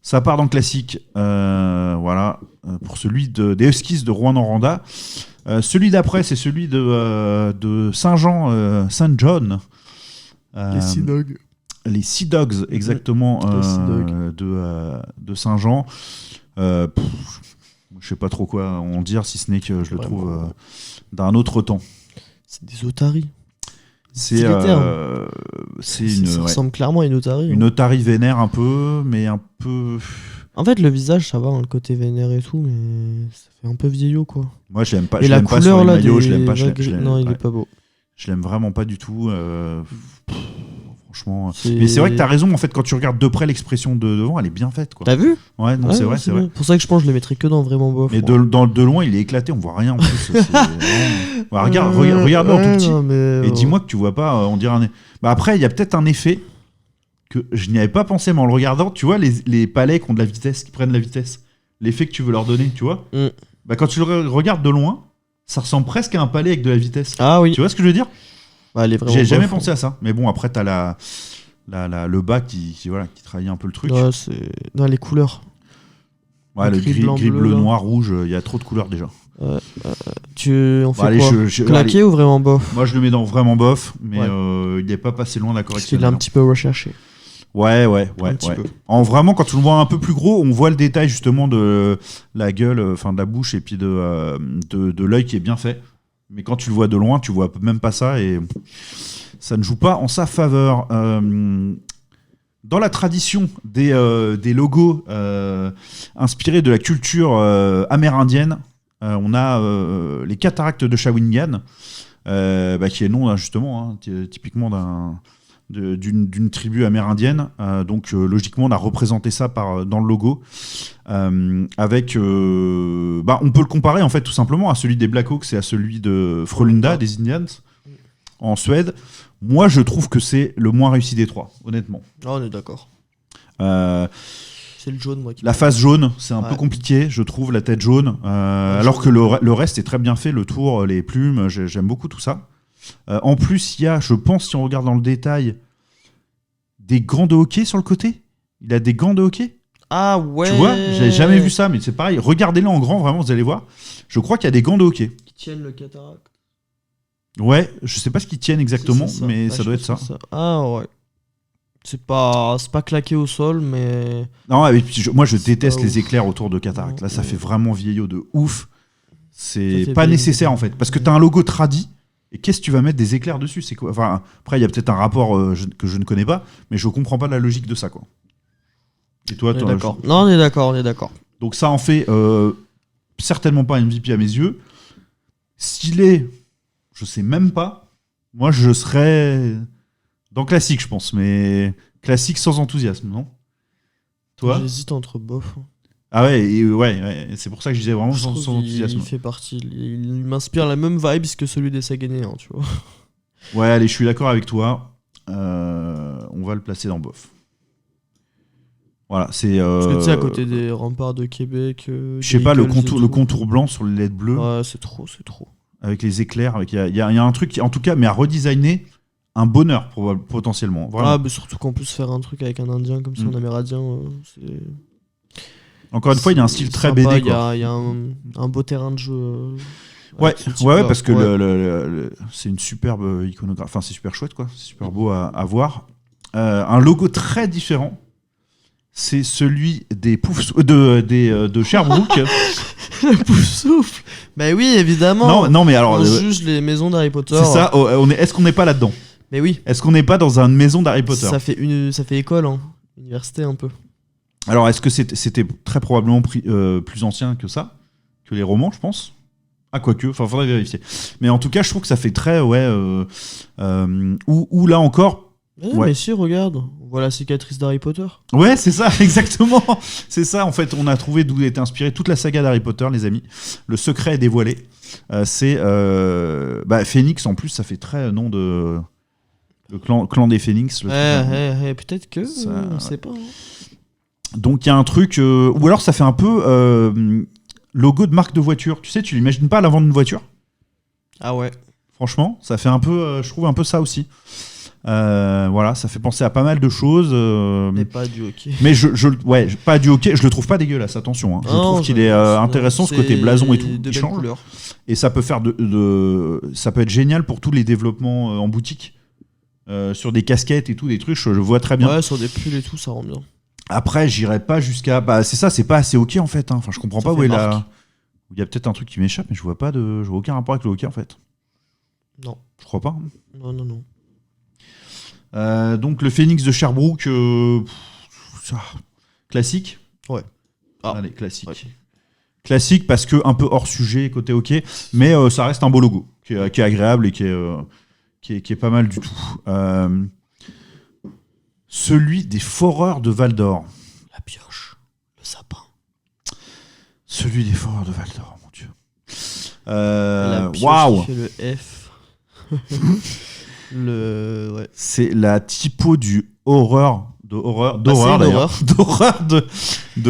ça part dans le classique. Voilà. Pour celui des Huskies de Rouen-Noranda. Celui d'après, c'est celui de Saint-Jean, Saint-John. Les Sea Dogs. Les Sea Dogs, exactement, de Saint-Jean. Je sais pas trop quoi en dire, si ce n'est que je le trouve d'un autre temps. C'est des otaries. Ça ressemble clairement à une otarie. Une otarie vénère un peu, mais un peu... En fait, le visage, ça va, le côté vénère et tout, mais ça fait un peu vieillot, quoi. Moi, je l'aime pas. Et je la l'aime couleur, pas sur là, les maillots, je l'aime pas. Non, il est pas beau. Je l'aime vraiment pas du tout. Franchement. Mais c'est vrai que t'as raison, en fait, quand tu regardes de près l'expression de devant, elle est bien faite, quoi. T'as vu ? Ouais, non, c'est vrai. C'est pour ça que je pense que je le mettrais que dans vraiment bof. Mais de loin, il est éclaté, on voit rien en plus. Regarde en tout petit. Et dis-moi que tu vois pas, on dirait un. Bah après, il y a peut-être un effet que je n'y avais pas pensé, mais en le regardant, tu vois, les palais qui ont de la vitesse, qui prennent de la vitesse, l'effet que tu veux leur donner, tu vois. Bah quand tu le regardes de loin, ça ressemble presque à un palais avec de la vitesse. Ah oui. Tu vois ce que je veux dire ? J'ai jamais pensé à ça. Mais bon, après, t'as le bas qui trahit un peu le truc. Ouais, non, les couleurs. Ouais, le gris, bleu, noir, rouge, il y a trop de couleurs déjà. On fait quoi ? Claqué ou vraiment bof ? Moi, je le mets dans vraiment bof, mais il n'est pas passé loin de la correction. Parce qu'il est un petit peu recherché. Ouais. En vraiment, quand on le voit un peu plus gros, on voit le détail justement de la gueule, enfin de la bouche et puis de l'œil qui est bien fait. Mais quand tu le vois de loin, tu vois même pas ça et ça ne joue pas en sa faveur. Dans la tradition des logos inspirés de la culture amérindienne, on a les cataractes de Shawinigan, qui est le nom justement, typiquement d'une tribu amérindienne. Donc logiquement, on a représenté ça dans le logo. Avec, on peut le comparer en fait tout simplement à celui des Blackhawks et à celui de Frölunda des Indians en Suède. Moi, je trouve que c'est le moins réussi des trois, honnêtement. On est d'accord. C'est le jaune, moi. La face jaune, c'est un peu compliqué, je trouve, la tête jaune. Alors que le reste est très bien fait, le tour, les plumes, j'aime beaucoup tout ça. En plus, il y a, je pense, si on regarde dans le détail, des gants de hockey sur le côté. Il a des gants de hockey. Ah ouais. Tu vois, j'avais jamais vu ça, mais c'est pareil. Regardez-le en grand, vraiment, vous allez voir. Je crois qu'il y a des gants de hockey. Qui tiennent le cataracte. Ouais, je sais pas ce qu'ils tiennent exactement, mais ça doit être ça. Ah ouais. C'est pas claqué au sol, mais... Non, moi je déteste les éclairs autour de cataracte. Là, ça fait vraiment vieillot de ouf. C'est pas nécessaire en fait, parce que t'as un logo tradi. Et qu'est-ce que tu vas mettre des éclairs dessus ? C'est quoi ? Enfin, après, il y a peut-être un rapport que je ne connais pas, mais je comprends pas la logique de ça, quoi. Et toi, on est d'accord. Non, on est d'accord. Donc ça en fait certainement pas MVP à mes yeux. S'il est, je sais même pas. Moi, je serais dans classique, je pense, mais classique sans enthousiasme, non ? Toi ? J'hésite entre bof. Ah ouais, c'est pour ça que je disais vraiment sans enthousiasme. Il fait partie, il m'inspire la même vibes que celui des Saguenayens, tu vois. Ouais, allez, je suis d'accord avec toi. On va le placer dans bof. Voilà, c'est. Parce que tu sais, à côté des remparts de Québec. Je sais pas, le contour blanc sur les LED bleues. Ouais, c'est trop. Avec les éclairs, il y a un truc, en tout cas, mais à redesigner, un bonheur potentiellement. Vraiment. Mais surtout qu'en plus faire un truc avec un Indien comme ça, un Amérindien, c'est. Encore une fois, il y a un style très BD. Il y a un beau terrain de jeu. Ouais, parce que c'est une superbe iconographie. Enfin, c'est super chouette, quoi. C'est super beau à voir. Un logo très différent. C'est celui des de Sherbrooke. Le Poufsouffle. Bah oui, évidemment. Non, mais alors. On juge les maisons d'Harry Potter. C'est ça. Est-ce qu'on n'est pas là-dedans ? Mais oui. Est-ce qu'on n'est pas dans une maison d'Harry Potter ? Ça fait école, hein. Université un peu. Alors, est-ce que c'était très probablement plus ancien que ça ? Que les romans, je pense ? Ah, quoique, faudrait vérifier. Mais en tout cas, je trouve que ça fait très, ou là encore... Mais si, regarde, on voit la cicatrice d'Harry Potter. Ouais, c'est ça, exactement. C'est ça, en fait, on a trouvé d'où était inspirée toute la saga d'Harry Potter, les amis. Le secret est dévoilé. C'est Phénix, en plus, ça fait très nom de... Le clan des Phénix. Peut-être que, on sait pas. Hein. Donc, il y a un truc... ou alors, ça fait un peu... logo de marque de voiture. Tu sais, tu l'imagines pas à l'avant d'une voiture ? Ah ouais. Franchement, ça fait un peu... je trouve un peu ça aussi. Voilà, ça fait penser à pas mal de choses. Mais pas du hockey. Mais pas du hockey. Je le trouve pas dégueulasse, attention. Hein. Je trouve qu'il est intéressant, ce côté blason et tout. De qui belles couleurs. Et ça peut faire ça peut être génial pour tous les développements en boutique. Sur des casquettes et tout, des trucs, je vois très bien. Ouais, sur des pulls et tout, ça rend bien. Après, j'irai pas jusqu'à. C'est ça, c'est pas assez hockey en fait. Hein. Enfin, je comprends pas où est là. Il y a peut-être un truc qui m'échappe, mais je vois aucun rapport avec le hockey en fait. Non. Je crois pas. Non. Donc le Phénix de Sherbrooke, classique. Ouais. Allez, classique. Ouais. Classique parce que un peu hors sujet côté hockey, mais ça reste un beau logo qui est agréable et qui est pas mal du tout. Celui des Foreurs de Val d'Or. La pioche, le sapin. Celui des Foreurs de Val d'Or, mon Dieu. La pioche Waouh. qui fait le F. Ouais. C'est la typo du d'horreur de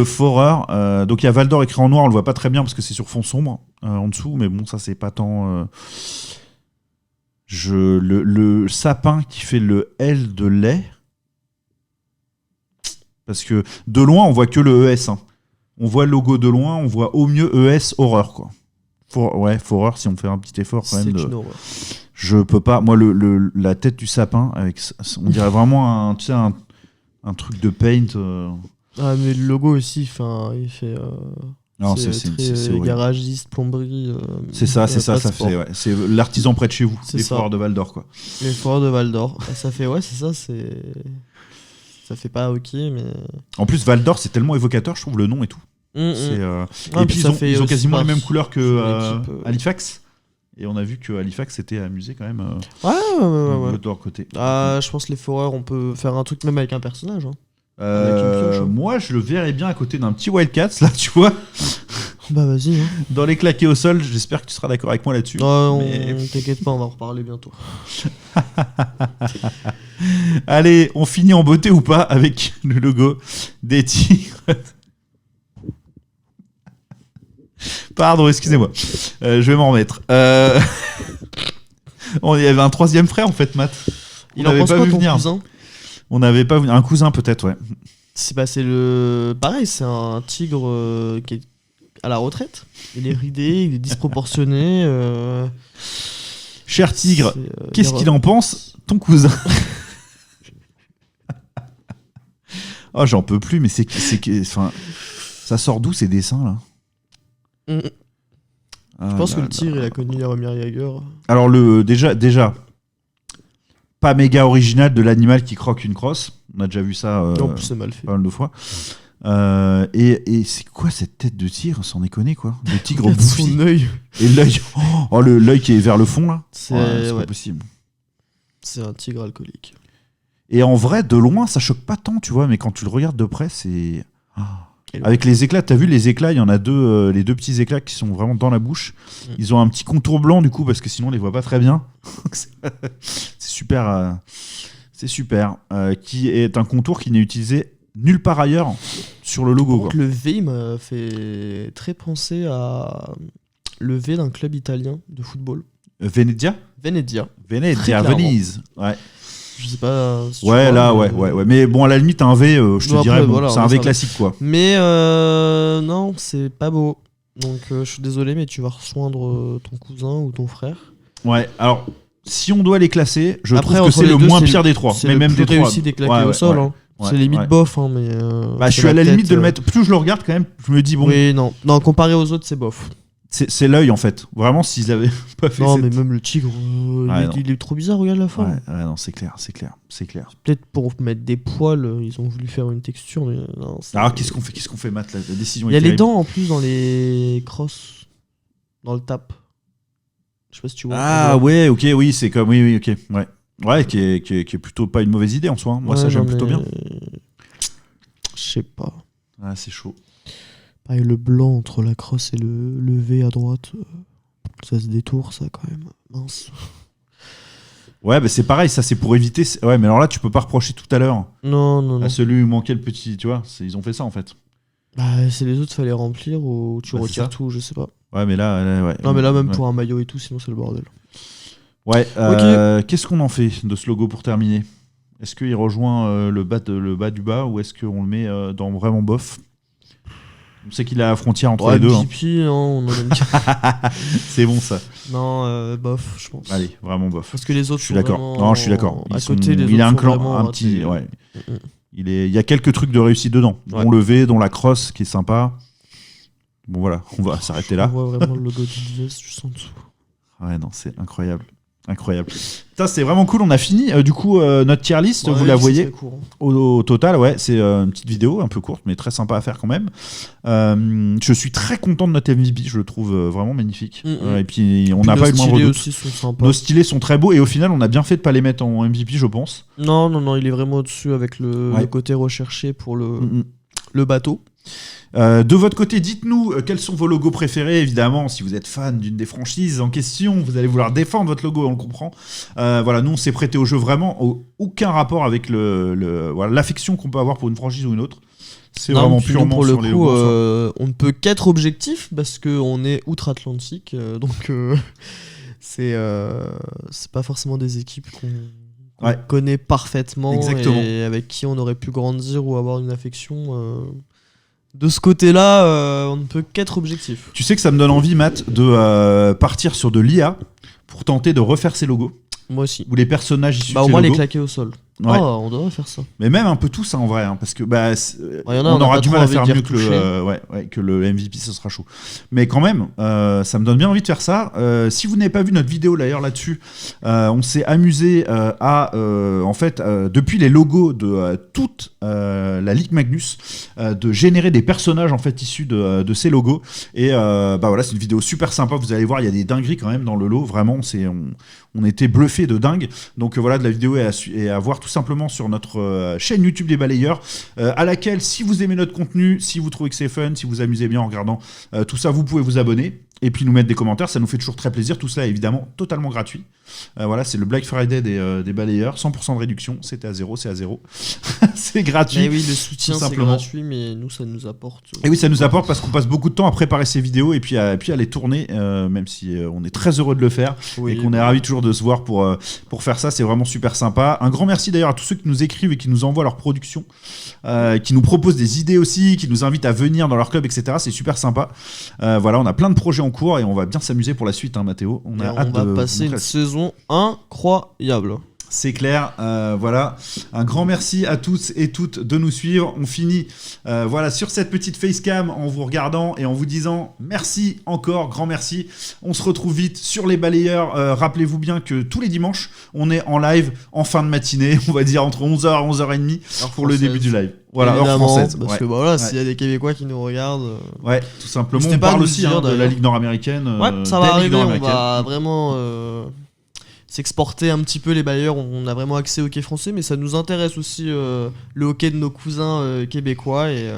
Foreur. Donc il y a Val d'Or écrit en noir, on le voit pas très bien parce que c'est sur fond sombre en dessous, mais bon, ça c'est pas tant. Le sapin qui fait le L de lait. Parce que de loin, on voit que le ES. Hein. On voit le logo de loin, on voit au mieux ES horreur, quoi. Foreur, si on fait un petit effort quand même. C'est une horreur. Je peux pas. Moi, la tête du sapin, on dirait vraiment un truc de paint. Ah, mais le logo aussi, il fait. Non, c'est garagiste, plomberie. C'est ça. Ça fait. Ouais. C'est l'artisan près de chez vous. Les Foreurs de Val d'Or, quoi. Les Foreurs de Val d'Or. Ça fait, c'est ça, c'est. Ça fait pas hockey, mais. En plus, Val d'Or, c'est tellement évocateur, je trouve, le nom et tout. Et puis, ils ont quasiment les mêmes couleurs que Halifax. Et on a vu que Halifax s'était amusé quand même. Ouais. De leur côté. Je pense que les Foreurs, on peut faire un truc même avec un personnage. Hein. Moi, je le verrais bien à côté d'un petit Wildcats, là, tu vois. Bah, vas-y. Hein. Dans les claqués au sol, j'espère que tu seras d'accord avec moi là-dessus. Non, t'inquiète pas, on va en reparler bientôt. Allez, on finit en beauté ou pas avec le logo des Tigres. Pardon, excusez-moi. Je vais m'en remettre. Il y avait un troisième frère en fait, Matt. Il en pense quoi, ton cousin ? On n'avait pas vu. Un cousin peut-être, ouais. C'est pareil, c'est un tigre qui est à la retraite. Il est ridé, il est disproportionné. Cher tigre, qu'est-ce qu'il en pense, ton cousin ? Oh, j'en peux plus, mais enfin, ça sort d'où ces dessins là ? Je pense que le tigre, il a connu Jaromir Jagr. Alors déjà, pas méga original de l'animal qui croque une crosse. On a déjà vu ça. En plus, c'est mal fait. Pas mal de fois. Et c'est quoi cette tête de tigre, sans déconner quoi ? Le tigre bouffi. Son œil. Et l'œil. Oh, l'œil qui est vers le fond là. C'est pas possible. C'est un tigre alcoolique. Et en vrai, de loin, ça choque pas tant, tu vois, mais quand tu le regardes de près, c'est. Avec les éclats, t'as vu les éclats, il y en a deux, les deux petits éclats qui sont vraiment dans la bouche. Ils ont un petit contour blanc du coup, parce que sinon on les voit pas très bien. C'est super. C'est super. Qui est un contour qui n'est utilisé nulle part ailleurs sur le logo. Quoi. Le V, il m'a fait très penser à le V d'un club italien de football. Venezia, Venise. Ouais. Je sais pas. Si ouais, là, ouais. Mais bon, à la limite, un V, je te dirais, voilà, c'est un V classique, quoi. Mais non, c'est pas beau. Donc, je suis désolé, mais tu vas rejoindre ton cousin ou ton frère. Ouais, alors, si on doit les classer, je trouve que c'est le moins pire des trois. C'est le plus réussi des claqués au sol. Hein. C'est limite bof, hein, mais. Je suis à la limite de le mettre. Plus je le regarde, quand même, je me dis, bon. Oui, non, comparé aux autres, c'est bof. C'est l'œil en fait. Vraiment, s'ils avaient pas fait. Non, mais même le tigre, il est trop bizarre. Regarde la forme. Ouais, non, c'est clair. Peut-être pour mettre des poils, ils ont voulu faire une texture, mais non. Alors qu'est-ce qu'on fait, Matt? La décision. Il y a les dents en plus dans les crosses, dans le tap. Je sais pas si tu vois. Ah ouais, ok, oui, c'est comme oui, ok, ouais, qui est plutôt pas une mauvaise idée en soi. Hein. Moi, ça j'aime plutôt bien. Je sais pas. Ah, c'est chaud. Pareil, le blanc entre la crosse et le V à droite, ça se détourne, ça quand même. Mince. Ouais, bah c'est pareil, ça c'est pour éviter. Ouais, mais alors là, tu peux pas reprocher tout à l'heure. Non. À celui où manquait le petit, tu vois, ils ont fait ça en fait. Bah, c'est les autres, fallait remplir ou tu retires tout, je sais pas. Ouais, mais là ouais. Non, mais là, même pour un maillot et tout, sinon c'est le bordel. Ouais, okay. Qu'est-ce qu'on en fait de ce logo pour terminer? Est-ce qu'il rejoint le bas du bas ou est-ce qu'on le met dans vraiment bof? On sait qu'il a la frontière entre les deux. MVP, hein, on en aime. C'est bon ça. Non, bof, je pense. Allez, vraiment bof. Parce que les autres, je suis d'accord. Non, je suis d'accord. Il a un clan, un petit. Ouais. Il y a quelques trucs de réussite dedans. Ouais. Dont le V, dont la crosse qui est sympa. Bon voilà, on va s'arrêter là. On voit vraiment le logo du DS juste en dessous. Ouais, non, c'est incroyable. Putain, c'est vraiment cool. On a fini. Du coup, notre tier list, vous la voyez au total. Ouais, c'est une petite vidéo un peu courte, mais très sympa à faire quand même. Je suis très content de notre MVP. Je le trouve vraiment magnifique. Et puis, on n'a pas eu le moindre doute. Aussi sont sympas. Nos stylés sont très beaux et au final, on a bien fait de pas les mettre en MVP, je pense. Non, il est vraiment au-dessus avec le côté recherché pour le bateau. De votre côté, dites-nous quels sont vos logos préférés. Évidemment, si vous êtes fan d'une des franchises en question, vous allez vouloir défendre votre logo, on le comprend. Voilà, nous on s'est prêté au jeu vraiment aucun rapport avec l'affection qu'on peut avoir pour une franchise ou une autre. C'est vraiment purement pour sur le les coup, logos. on ne peut qu'être objectif parce qu'on est outre-Atlantique, donc c'est pas forcément des équipes qu'on connaît parfaitement. Exactement. Et avec qui on aurait pu grandir ou avoir une affection. De ce côté-là, on ne peut qu'être objectif. Tu sais que ça me donne envie, Matt, de partir sur de l'IA pour tenter de refaire ces logos. Moi aussi. Ou les personnages issus de ces au moins logos. les claquer au sol. Ouais. On devrait faire ça. Mais même un peu tout ça en vrai, hein, parce que on aura du mal à faire mieux que le MVP, ce sera chaud. Mais quand même, ça me donne bien envie de faire ça. Si vous n'avez pas vu notre vidéo d'ailleurs là-dessus, on s'est amusé en fait, depuis les logos de toute la Ligue Magnus, de générer des personnages en fait issus de ces logos. Et voilà, c'est une vidéo super sympa. Vous allez voir, il y a des dingueries quand même dans le lot. Vraiment, on était bluffés de dingue. Donc voilà, de la vidéo est à voir tout simplement sur notre chaîne YouTube des balayeurs, à laquelle, si vous aimez notre contenu, si vous trouvez que c'est fun, si vous amusez bien en regardant tout ça, vous pouvez vous abonner et puis nous mettre des commentaires, ça nous fait toujours très plaisir. Tout cela est évidemment totalement gratuit. Voilà, c'est le Black Friday des balayeurs, 100% de réduction, c'était à 0, c'est à 0. C'est gratuit. Et oui, le soutien c'est gratuit, mais nous ça nous apporte. Et oui, ça nous apporte parce qu'on passe beaucoup de temps à préparer ces vidéos et puis à les tourner, même si on est très heureux de le faire et qu'on est ravis toujours de se voir pour faire ça, c'est vraiment super sympa. Un grand merci d'ailleurs à tous ceux qui nous écrivent et qui nous envoient leurs productions, qui nous proposent des idées aussi, qui nous invitent à venir dans leur club, etc. C'est super sympa. Voilà, on a plein de projets en cours et on va bien s'amuser pour la suite, hein, Mathéo. On va passer une saison incroyable. C'est clair, voilà. Un grand merci à tous et toutes de nous suivre. On finit voilà, sur cette petite facecam en vous regardant et en vous disant merci encore, grand merci. On se retrouve vite sur les balayeurs. Rappelez-vous bien que tous les dimanches, on est en live en fin de matinée, on va dire entre 11h et 11h30 pour le début du live. Voilà, heure française. Parce que voilà, s'il y a des Québécois qui nous regardent. Ouais, tout simplement. On parle aussi de la Ligue nord-américaine. Ouais, ça va arriver, on va vraiment s'exporter un petit peu les balayeurs. On a vraiment accès au hockey français, mais ça nous intéresse aussi le hockey de nos cousins québécois et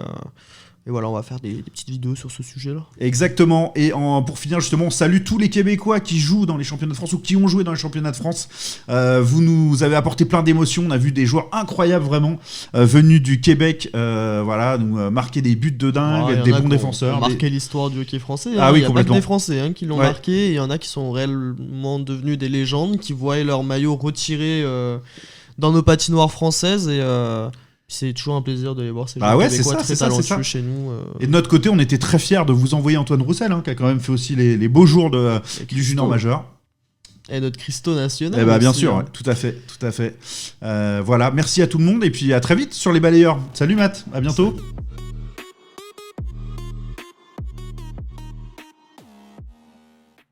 voilà, on va faire des petites vidéos sur ce sujet-là. Exactement. Et pour finir, justement, on salue tous les Québécois qui jouent dans les championnats de France ou qui ont joué dans les championnats de France. Vous nous avez apporté plein d'émotions. On a vu des joueurs incroyables, vraiment, venus du Québec, voilà, nous marquer des buts de dingue, être des bons défenseurs. Marquer l'histoire du hockey français. Ah oui, il y a pas que complètement. des Français qui l'ont marqué. Il y en a qui sont réellement devenus des légendes, qui voient leur maillot retiré dans nos patinoires françaises et... c'est toujours un plaisir de les voir ces joueurs québécois très talentueux chez nous. Et de notre côté, on était très fiers de vous envoyer Antoine Roussel, qui a quand même fait aussi les beaux jours du junior majeur. Et notre Christo national. Et bien sûr, ouais, tout à fait. Voilà, merci à tout le monde et puis à très vite sur les balayeurs. Salut Matt, à bientôt. Salut.